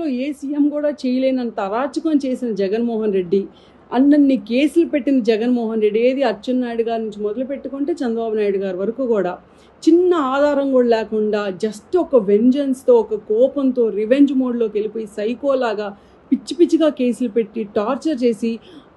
చరిత్రలో ఏ సీఎం కూడా చేయలేనంత అరాచకం చేసిన జగన్మోహన్ రెడ్డి, అన్నన్ని కేసులు పెట్టిన జగన్మోహన్ రెడ్డి, ఏది అచ్చెన్నాయుడు గారి నుంచి మొదలు పెట్టుకుంటే చంద్రబాబు నాయుడు గారి వరకు కూడా చిన్న ఆధారం కూడా లేకుండా జస్ట్ ఒక వెంజన్స్తో, ఒక కోపంతో, రివెంజ్ మోడ్లోకి వెళ్ళిపోయి సైకోలాగా పిచ్చి పిచ్చిగా కేసులు పెట్టి టార్చర్ చేసి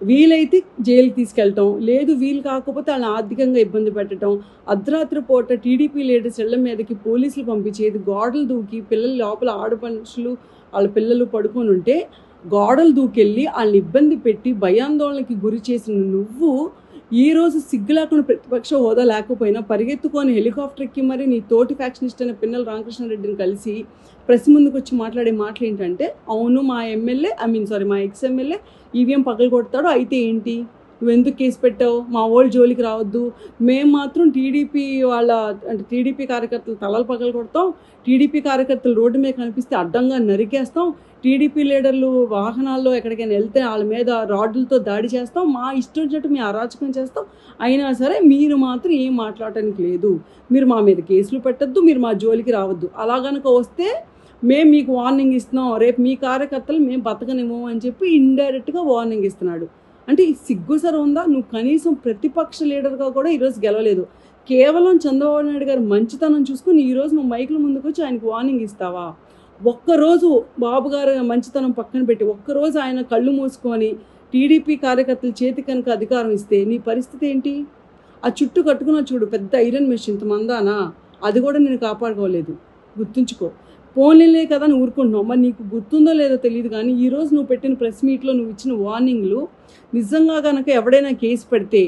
వీలైతే జైలుకి తీసుకెళ్ళటం, లేదు వీలు కాకపోతే వాళ్ళని ఆర్థికంగా ఇబ్బంది పెట్టడం, అర్ధరాత్రి పూట టీడీపీ లీడర్స్ ఇళ్ల మీదకి పోలీసులు పంపించేది, గోడలు దూకి పిల్లలు లోపల ఆడపడుచులు వాళ్ళ పిల్లలు పడుకొని ఉంటే గోడలు దూకెళ్ళి వాళ్ళని ఇబ్బంది పెట్టి భయాందోళనకి గురి చేసిన నువ్వు ఈరోజు సిగ్గు లేకుండా ప్రతిపక్ష హోదా లేకపోయినా పరిగెత్తుకొని హెలికాప్టర్ ఎక్కి మరి నీ తోటి ఫ్యాక్షనిస్ట్ అయిన పిన్నెల రామకృష్ణారెడ్డిని కలిసి ప్రెస్ ముందుకు వచ్చి మాట్లాడే మాటలు ఏంటంటే, అవును మా మా ఎక్స్ ఎమ్మెల్యే ఈవీఎం పగలు కొడతాడు, అయితే ఏంటి, నువ్వెందుకు కేసు పెట్టావు, మా వాళ్ళు జోలికి రావద్దు, మేము మాత్రం టీడీపీ అంటే టీడీపీ కార్యకర్తలు తలలు పగలు కొడతాం, టీడీపీ కార్యకర్తలు రోడ్డు మీద కనిపిస్తే అడ్డంగా నరికేస్తాం, టీడీపీ లీడర్లు వాహనాల్లో ఎక్కడికైనా వెళ్తే వాళ్ళ మీద రాడ్లతో దాడి చేస్తాం, మా ఇష్టం వచ్చినట్టు మేము అరాచకం చేస్తాం, అయినా సరే మీరు మాత్రం ఏం మాట్లాడటానికి లేదు, మీరు మా మీద కేసులు పెట్టద్దు, మీరు మా జోలికి రావద్దు, అలా కనుక వస్తే మేము మీకు వార్నింగ్ ఇస్తున్నాం, రేపు మీ కార్యకర్తలు మేము బతకనివ్వము అని చెప్పి ఇండైరెక్ట్గా వార్నింగ్ ఇస్తున్నాడు. అంటే ఈ సిగ్గుసర ఉందా? నువ్వు కనీసం ప్రతిపక్ష లీడర్గా కూడా ఈరోజు గెలవలేదు, కేవలం చంద్రబాబు నాయుడు గారు మంచితనం చూసుకుని ఈరోజు నువ్వు మైకుల ముందుకు వచ్చి ఆయనకు వార్నింగ్ ఇస్తావా? ఒక్కరోజు బాబు గారు మంచితనం పక్కన పెట్టి ఒక్కరోజు ఆయన కళ్ళు మూసుకొని టీడీపీ కార్యకర్తల చేతి కనుక అధికారం ఇస్తే నీ పరిస్థితి ఏంటి? ఆ చుట్టూ కట్టుకున్న చూడు పెద్ద ఐరన్ మెషిన్ ఇంత మందానా, అది కూడా నేను కాపాడుకోలేదు, గుర్తుంచుకో. పోన్లే కదా నువ్వు ఊరుకుంటున్నావు, మరి నీకు గుర్తుందో లేదో తెలియదు కానీ ఈరోజు నువ్వు పెట్టిన ప్రెస్ మీట్లో నువ్వు ఇచ్చిన వార్నింగ్లు నిజంగా కనుక ఎవడైనా కేసు పెడితే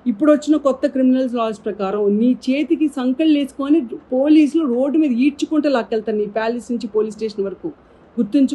ఇప్పుడు వచ్చిన కొత్త క్రిమినల్స్ లాస్ ప్రకారం నీ చేతికి సంకళ్ళు వేసుకొని పోలీసులు రోడ్డు మీద ఈడ్చుకుంటే లాక్కెళ్తారు నీ ప్యాలెస్ నుంచి పోలీస్ స్టేషన్ వరకు, గుర్తుంచు.